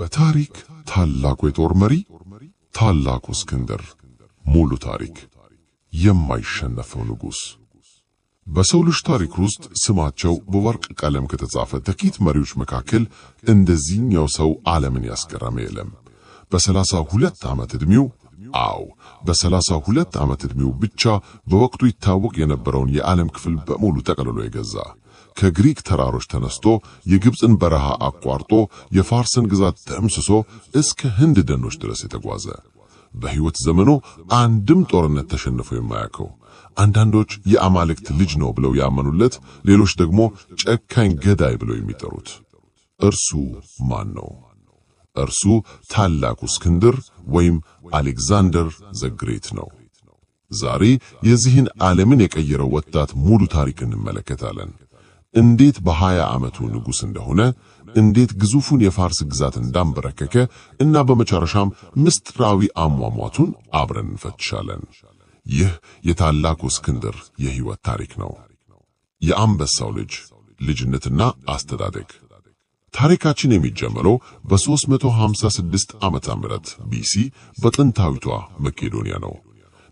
በታሪክ ታላቁ የጦር መሪ ታላቁ እስክንድር ሙሉ ታሪክ የማይሸነፈው ንጉስ። በሰው ልጅ ታሪክ ውስጥ ስማቸው በወርቅ ቀለም ከተጻፈ ጥቂት መሪዎች መካከል እንደዚህኛው ሰው ዓለምን ያስገረመ የለም። በ32 ዓመት ዕድሜው በ32 ዓመት ዕድሜው ብቻ በወቅቱ ይታወቅ የነበረውን የዓለም ክፍል በሙሉ ጠቅልሎ የገዛ፣ ከግሪክ ተራሮች ተነስቶ የግብፅን በረሃ አቋርጦ የፋርስን ግዛት ደምስሶ እስከ ህንድ ደኖች ድረስ የተጓዘ፣ በሕይወት ዘመኑ አንድም ጦርነት ተሸንፎ የማያውቀው፣ አንዳንዶች የአማልክት ልጅ ነው ብለው ያመኑለት፣ ሌሎች ደግሞ ጨካኝ ገዳይ ብለው የሚጠሩት እርሱ ማን ነው? እርሱ ታላቁ እስክንድር ወይም አሌክዛንደር ዘግሬት ነው። ዛሬ የዚህን ዓለምን የቀየረው ወጣት ሙሉ ታሪክ እንመለከታለን። እንዴት በ20 ዓመቱ ንጉስ እንደሆነ፣ እንዴት ግዙፉን የፋርስ ግዛት እንዳንበረከከ እና በመጨረሻም ምስጢራዊ አሟሟቱን አብረን እንፈትሻለን። ይህ የታላቁ እስክንድር የሕይወት ታሪክ ነው። የአንበሳው ልጅ ልጅነትና አስተዳደግ። ታሪካችን የሚጀምረው በ356 ዓመተ ምህረት ቢሲ በጥንታዊቷ መቄዶንያ ነው።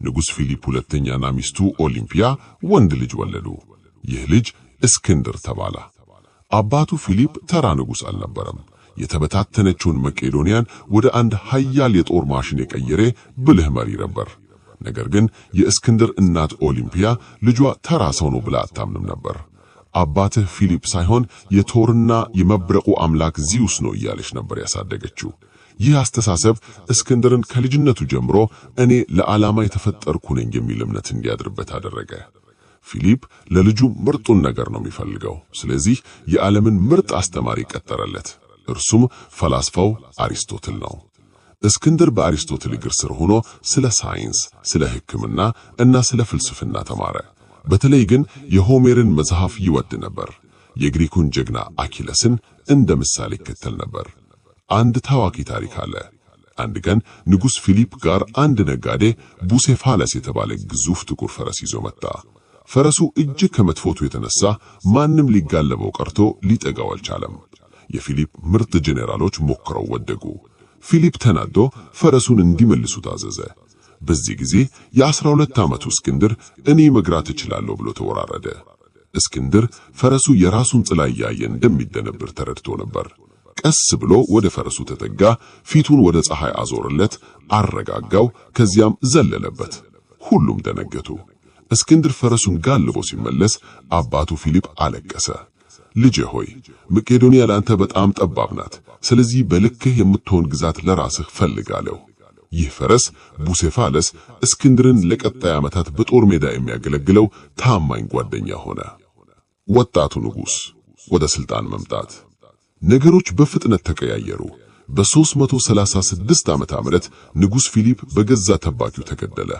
ንጉስ ፊሊፕ ሁለተኛና ሚስቱ ኦሊምፒያ ወንድ ልጅ ወለዱ። ይህ ልጅ እስክንድር ተባለ። አባቱ ፊሊፕ ተራ ንጉስ አልነበረም። የተበታተነችውን መቄዶንያን ወደ አንድ ኃያል የጦር ማሽን የቀየረ ብልህ መሪ ነበር። ነገር ግን የእስክንድር እናት ኦሊምፒያ ልጇ ተራ ሰው ነው ብላ አታምንም ነበር። አባትህ ፊሊፕ ሳይሆን የቶርና የመብረቁ አምላክ ዚዩስ ነው እያለች ነበር ያሳደገችው። ይህ አስተሳሰብ እስክንድርን ከልጅነቱ ጀምሮ እኔ ለዓላማ የተፈጠርኩ ነኝ የሚል እምነት እንዲያድርበት አደረገ። ፊሊፕ ለልጁ ምርጡን ነገር ነው የሚፈልገው። ስለዚህ የዓለምን ምርጥ አስተማሪ ቀጠረለት። እርሱም ፈላስፋው አሪስቶትል ነው። እስክንድር በአሪስቶትል እግር ስር ሆኖ ስለ ሳይንስ፣ ስለ ሕክምና እና ስለ ፍልስፍና ተማረ። በተለይ ግን የሆሜርን መጽሐፍ ይወድ ነበር። የግሪኩን ጀግና አኪለስን እንደ ምሳሌ ይከተል ነበር። አንድ ታዋቂ ታሪክ አለ። አንድ ቀን ንጉስ ፊሊፕ ጋር አንድ ነጋዴ ቡሴፋለስ የተባለ ግዙፍ ጥቁር ፈረስ ይዞ መጣ። ፈረሱ እጅግ ከመጥፎቱ የተነሳ ማንም ሊጋለበው ቀርቶ ሊጠጋው አልቻለም። የፊሊፕ ምርጥ ጄኔራሎች ሞክረው ወደቁ። ፊሊፕ ተናዶ ፈረሱን እንዲመልሱ ታዘዘ። በዚህ ጊዜ የ12 ዓመቱ እስክንድር እኔ መግራት እችላለሁ ብሎ ተወራረደ። እስክንድር ፈረሱ የራሱን ጥላ እያየ እንደሚደነብር ተረድቶ ነበር። ቀስ ብሎ ወደ ፈረሱ ተጠጋ፣ ፊቱን ወደ ፀሐይ አዞረለት፣ አረጋጋው፣ ከዚያም ዘለለበት። ሁሉም ደነገጡ። እስክንድር ፈረሱን ጋልቦ ሲመለስ አባቱ ፊሊፕ አለቀሰ። ልጄ ሆይ መቄዶንያ ለአንተ በጣም ጠባብ ናት፣ ስለዚህ በልክህ የምትሆን ግዛት ለራስህ ፈልግ አለው። ይህ ፈረስ ቡሴፋለስ እስክንድርን ለቀጣይ ዓመታት በጦር ሜዳ የሚያገለግለው ታማኝ ጓደኛ ሆነ። ወጣቱ ንጉስ ወደ ስልጣን መምጣት። ነገሮች በፍጥነት ተቀያየሩ። በ336 ዓመተ ምህረት ንጉስ ፊሊፕ በገዛ ተባቂው ተገደለ።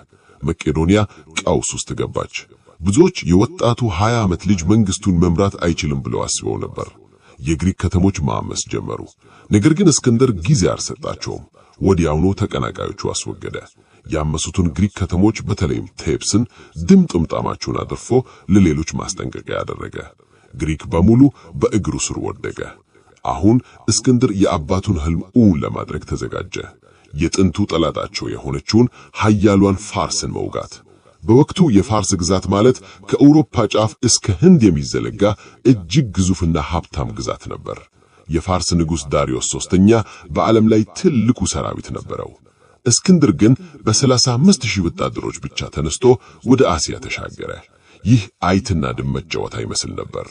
መቄዶንያ ቀውስ ውስጥ ገባች። ብዙዎች የወጣቱ 20 ዓመት ልጅ መንግስቱን መምራት አይችልም ብለው አስበው ነበር። የግሪክ ከተሞች ማመስ ጀመሩ። ነገር ግን እስክንድር ጊዜ አልሰጣቸውም። ወዲያውኑ ተቀናቃዮቹ አስወገደ። ያመሱትን ግሪክ ከተሞች በተለይም ቴብስን ድምጥምጣማቸውን አድርፎ ለሌሎች ማስጠንቀቂያ ያደረገ። ግሪክ በሙሉ በእግሩ ስር ወደቀ። አሁን እስክንድር የአባቱን ህልም እውን ለማድረግ ተዘጋጀ። የጥንቱ ጠላታቸው የሆነችውን ኃያሏን ፋርስን መውጋት። በወቅቱ የፋርስ ግዛት ማለት ከአውሮፓ ጫፍ እስከ ህንድ የሚዘለጋ እጅግ ግዙፍና ሀብታም ግዛት ነበር። የፋርስ ንጉስ ዳሪዮስ ሶስተኛ በዓለም ላይ ትልቁ ሰራዊት ነበረው። እስክንድር ግን በ35,000 ወታደሮች ብቻ ተነስቶ ወደ አሲያ ተሻገረ። ይህ አይትና ድመት ጨዋታ ይመስል ነበር።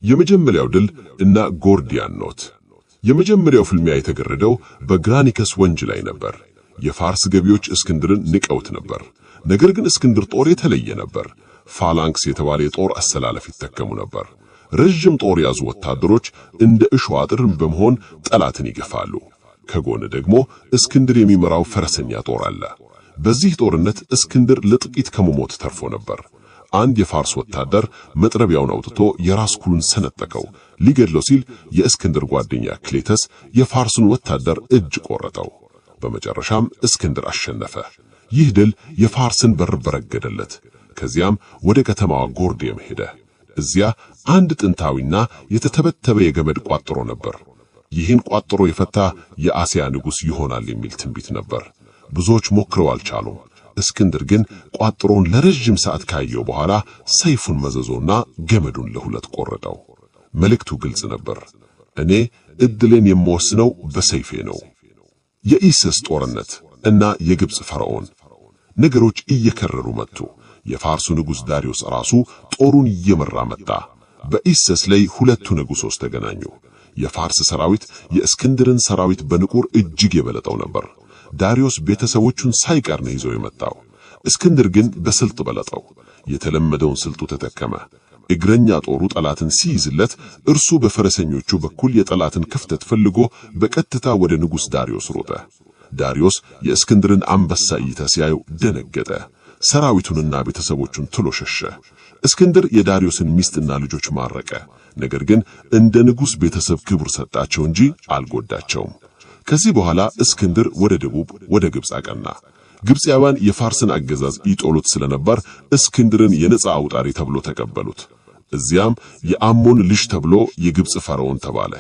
የመጀመሪያው ድል እና ጎርዲያን ኖት። የመጀመሪያው ፍልሚያ የተገረደው በግራኒከስ ወንዝ ላይ ነበር። የፋርስ ገቢዎች እስክንድርን ንቀውት ነበር። ነገር ግን እስክንድር ጦር የተለየ ነበር። ፋላንክስ የተባለ የጦር አሰላለፍ ይተከሙ ነበር። ረጅም ጦር ያዙ ወታደሮች እንደ እሾህ አጥር በመሆን ጠላትን ይገፋሉ። ከጎን ደግሞ እስክንድር የሚመራው ፈረሰኛ ጦር አለ። በዚህ ጦርነት እስክንድር ለጥቂት ከመሞት ተርፎ ነበር። አንድ የፋርስ ወታደር መጥረቢያውን አውጥቶ የራስ ኩሉን ሰነጠቀው። ሊገድለው ሲል የእስክንድር ጓደኛ ክሌተስ የፋርስን ወታደር እጅ ቆረጠው። በመጨረሻም እስክንድር አሸነፈ። ይህ ድል የፋርስን በር በረገደለት። ከዚያም ወደ ከተማዋ ጎርዲየም ሄደ። እዚያ አንድ ጥንታዊና የተተበተበ የገመድ ቋጥሮ ነበር። ይህን ቋጥሮ የፈታ የአሲያ ንጉሥ ይሆናል የሚል ትንቢት ነበር። ብዙዎች ሞክረው አልቻሉም። እስክንድር ግን ቋጥሮን ለረጅም ሰዓት ካየው በኋላ ሰይፉን መዘዞና ገመዱን ለሁለት ቆረጠው። መልእክቱ ግልጽ ነበር። እኔ ዕድሌን የምወስነው በሰይፌ ነው። የኢሰስ ጦርነት እና የግብጽ ፈርዖን ነገሮች እየከረሩ መጡ። የፋርሱ ንጉሥ ዳሪዮስ ራሱ ጦሩን እየመራ መጣ። በኢሰስ ላይ ሁለቱ ንጉሶች ተገናኙ። የፋርስ ሰራዊት የእስክንድርን ሰራዊት በንቁር እጅግ የበለጠው ነበር። ዳሪዮስ ቤተሰቦቹን ሳይቀር ነው ይዞ የመጣው። እስክንድር ግን በስልት በለጠው። የተለመደውን ስልቱ ተጠቀመ። እግረኛ ጦሩ ጠላትን ሲይዝለት፣ እርሱ በፈረሰኞቹ በኩል የጠላትን ክፍተት ፈልጎ በቀጥታ ወደ ንጉሥ ዳሪዮስ ሮጠ። ዳሪዮስ የእስክንድርን አንበሳ እይታ ሲያየው ደነገጠ። ሰራዊቱንና ቤተሰቦቹን ትሎ ሸሸ። እስክንድር የዳሪዮስን ሚስትና ልጆች ማረከ። ነገር ግን እንደ ንጉሥ ቤተሰብ ክብር ሰጣቸው እንጂ አልጎዳቸውም። ከዚህ በኋላ እስክንድር ወደ ደቡብ ወደ ግብጽ አቀና። ግብጽያውያን የፋርስን አገዛዝ ይጦሉት ስለነበር እስክንድርን የነጻ አውጣሪ ተብሎ ተቀበሉት። እዚያም የአሞን ልጅ ተብሎ የግብጽ ፈርዖን ተባለ።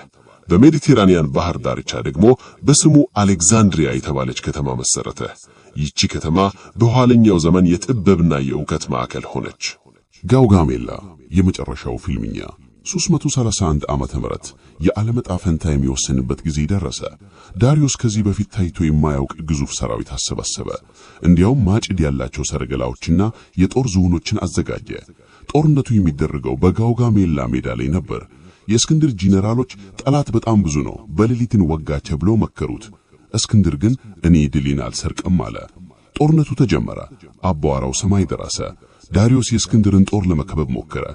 በሜዲቴራኒያን ባህር ዳርቻ ደግሞ በስሙ አሌክዛንድሪያ የተባለች ከተማ መሰረተ። ይቺ ከተማ በኋለኛው ዘመን የጥበብና የእውቀት ማዕከል ሆነች። ጋውጋሜላ የመጨረሻው ፊልምኛ 331 ዓመተ ምህረት የዓለም ዕጣ ፈንታ የሚወሰንበት ጊዜ ደረሰ። ዳሪዮስ ከዚህ በፊት ታይቶ የማያውቅ ግዙፍ ሰራዊት አሰባሰበ። እንዲያውም ማጭድ ያላቸው ሰረገላዎችና የጦር ዝውኖችን አዘጋጀ። ጦርነቱ የሚደረገው በጋውጋሜላ ሜዳ ላይ ነበር። የእስክንድር ጄኔራሎች ጠላት በጣም ብዙ ነው፣ በሌሊትን ወጋቸ ብለው መከሩት። እስክንድር ግን እኔ ድሌን አልሰርቅም አለ። ጦርነቱ ተጀመረ። አቧራው ሰማይ ደረሰ። ዳሪዮስ የእስክንድርን ጦር ለመከበብ ሞከረ።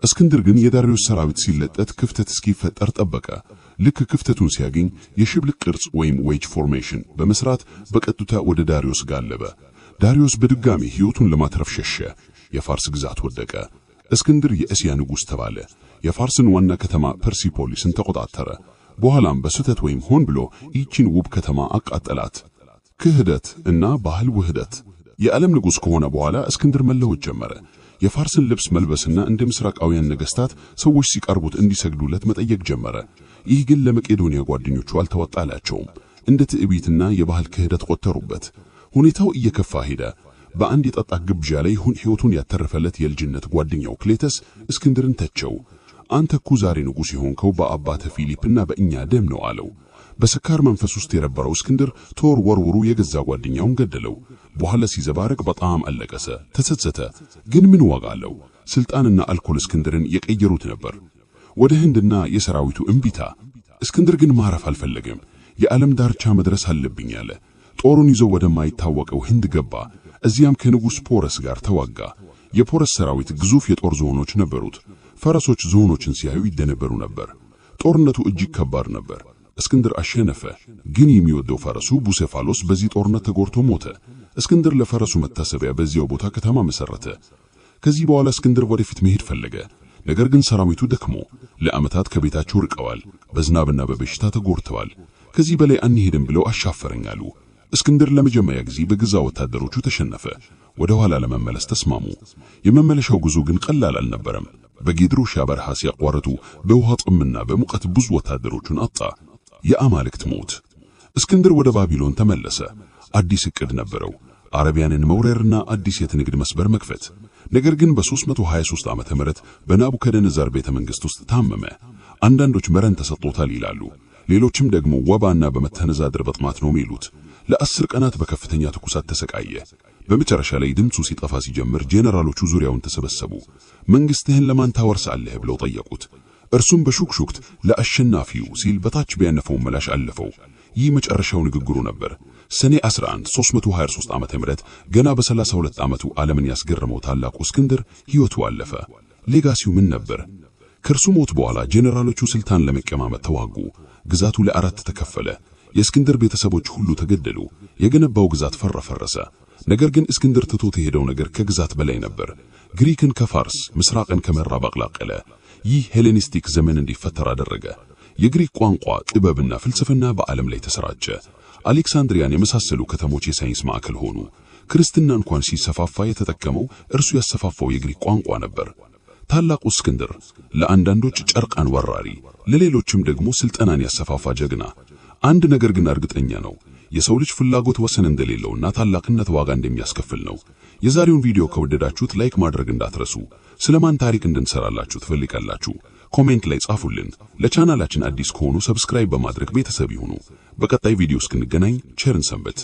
እስክንድር ግን የዳሪዮስ ሰራዊት ሲለጠጥ ክፍተት እስኪፈጠር ጠበቀ። ልክ ክፍተቱን ሲያገኝ የሽብልቅ ቅርጽ ወይም ዌጅ ፎርሜሽን በመስራት በቀጥታ ወደ ዳሪዮስ ጋለበ። ዳሪዮስ በድጋሚ ሕይወቱን ለማትረፍ ሸሸ። የፋርስ ግዛት ወደቀ። እስክንድር የእስያ ንጉሥ ተባለ። የፋርስን ዋና ከተማ ፐርሲፖሊስን ተቆጣጠረ። በኋላም በስህተት ወይም ሆን ብሎ ይህችን ውብ ከተማ አቃጠላት። ክህደት እና ባህል ውህደት። የዓለም ንጉሥ ከሆነ በኋላ እስክንድር መለወጥ ጀመረ። የፋርስን ልብስ መልበስና እንደ ምስራቃውያን ነገሥታት ሰዎች ሲቀርቡት እንዲሰግዱለት መጠየቅ ጀመረ። ይህ ግን ለመቄዶንያ ጓደኞቹ አልተወጣላቸውም። እንደ ትዕቢትና የባህል ክህደት ቆጠሩበት። ሁኔታው እየከፋ ሄደ። በአንድ የጠጣ ግብዣ ላይ ሕይወቱን ያተረፈለት የልጅነት ጓደኛው ክሌተስ እስክንድርን ተቸው። አንተ እኮ ዛሬ ንጉሥ የሆንከው በአባተ ፊሊፕና በእኛ ደም ነው አለው። በስካር መንፈስ ውስጥ የነበረው እስክንድር ተወርውሮ የገዛ ጓደኛውን ገደለው። በኋላ ሲዘባረቅ በጣም አለቀሰ፣ ተጸጸተ። ግን ምን ዋጋ አለው? ስልጣንና አልኮል እስክንድርን የቀየሩት ነበር። ወደ ህንድና የሰራዊቱ እምቢታ። እስክንድር ግን ማረፍ አልፈለገም። የዓለም ዳርቻ መድረስ አለብኝ አለ። ጦሩን ይዞ ወደማይታወቀው ህንድ ገባ። እዚያም ከንጉሥ ፖረስ ጋር ተዋጋ። የፖረስ ሰራዊት ግዙፍ የጦር ዝሆኖች ነበሩት። ፈረሶች ዝሆኖችን ሲያዩ ይደነበሩ ነበር። ጦርነቱ እጅግ ከባድ ነበር። እስክንድር አሸነፈ። ግን የሚወደው ፈረሱ ቡሴፋሎስ በዚህ ጦርነት ተጎድቶ ሞተ። እስክንድር ለፈረሱ መታሰቢያ በዚያው ቦታ ከተማ መሰረተ። ከዚህ በኋላ እስክንድር ወደፊት መሄድ ፈለገ። ነገር ግን ሰራዊቱ ደክሞ ለዓመታት ከቤታቸው ርቀዋል። በዝናብና በበሽታ ተጎድተዋል። ከዚህ በላይ አንሄድም ብለው አሻፈረኝ አሉ። እስክንድር ለመጀመሪያ ጊዜ በገዛ ወታደሮቹ ተሸነፈ። ወደ ኋላ ለመመለስ ተስማሙ። የመመለሻው ጉዞ ግን ቀላል አልነበረም። በጌድሮሻ በረሃ ሲያቋርጡ በውሃ ጥምና በሙቀት ብዙ ወታደሮቹን አጣ። የአማልክት ሞት። እስክንድር ወደ ባቢሎን ተመለሰ። አዲስ ዕቅድ ነበረው፣ አረቢያንን መውረርና አዲስ የንግድ መስበር መክፈት። ነገር ግን በ323 ዓመተ ምህረት በናቡከደነዛር ቤተ መንግሥት ውስጥ ታመመ። አንዳንዶች መረን ተሰጥቶታል ይላሉ፣ ሌሎችም ደግሞ ወባና በመተነዛደር በጥማት ነው የሚሉት። ለ10 ቀናት በከፍተኛ ትኩሳት ተሰቃየ። በመጨረሻ ላይ ድምፁ ሲጠፋ ሲጀምር ጄኔራሎቹ ዙሪያውን ተሰበሰቡ። መንግሥትህን ለማን ታወርሳለህ ብለው ጠየቁት። እርሱም በሹክሹክት ለአሸናፊው ሲል በታች ቢያነፈው መላሽ አለፈው። ይህ መጨረሻው ንግግሩ ነበር። ሰኔ 11 323 ዓመተ ምህረት ገና በ32 ዓመቱ ዓለምን ያስገረመው ታላቁ እስክንድር ሕይወቱ አለፈ። ሌጋሲው ምን ነበር? ከእርሱ ሞት በኋላ ጄኔራሎቹ ስልጣን ለመቀማመጥ ተዋጉ። ግዛቱ ለአራት ተከፈለ። የእስክንድር ቤተሰቦች ሁሉ ተገደሉ። የገነባው ግዛት ፈረሰ። ነገር ግን እስክንድር ትቶት የሄደው ነገር ከግዛት በላይ ነበር። ግሪክን ከፋርስ ምስራቅን ከምዕራብ አቀላቀለ። ይህ ሄሌኒስቲክ ዘመን እንዲፈጠር አደረገ። የግሪክ ቋንቋ፣ ጥበብና ፍልስፍና በዓለም ላይ ተሰራጨ። አሌክሳንድሪያን የመሳሰሉ ከተሞች የሳይንስ ማዕከል ሆኑ። ክርስትና እንኳን ሲሰፋፋ የተጠቀመው እርሱ ያሰፋፋው የግሪክ ቋንቋ ነበር። ታላቁ እስክንድር ለአንዳንዶች ጨርቃን ወራሪ፣ ለሌሎችም ደግሞ ስልጣናን ያሰፋፋ ጀግና። አንድ ነገር ግን እርግጠኛ ነው፣ የሰው ልጅ ፍላጎት ወሰን እንደሌለውና ታላቅነት ዋጋ እንደሚያስከፍል ነው። የዛሬውን ቪዲዮ ከወደዳችሁት ላይክ ማድረግ እንዳትረሱ። ስለማን ታሪክ እንድንሰራላችሁ ትፈልጋላችሁ? ኮሜንት ላይ ጻፉልን። ለቻናላችን አዲስ ከሆኑ ሰብስክራይብ በማድረግ ቤተሰብ ይሁኑ። በቀጣይ ቪዲዮ እስክንገናኝ ቸርን ሰንበት።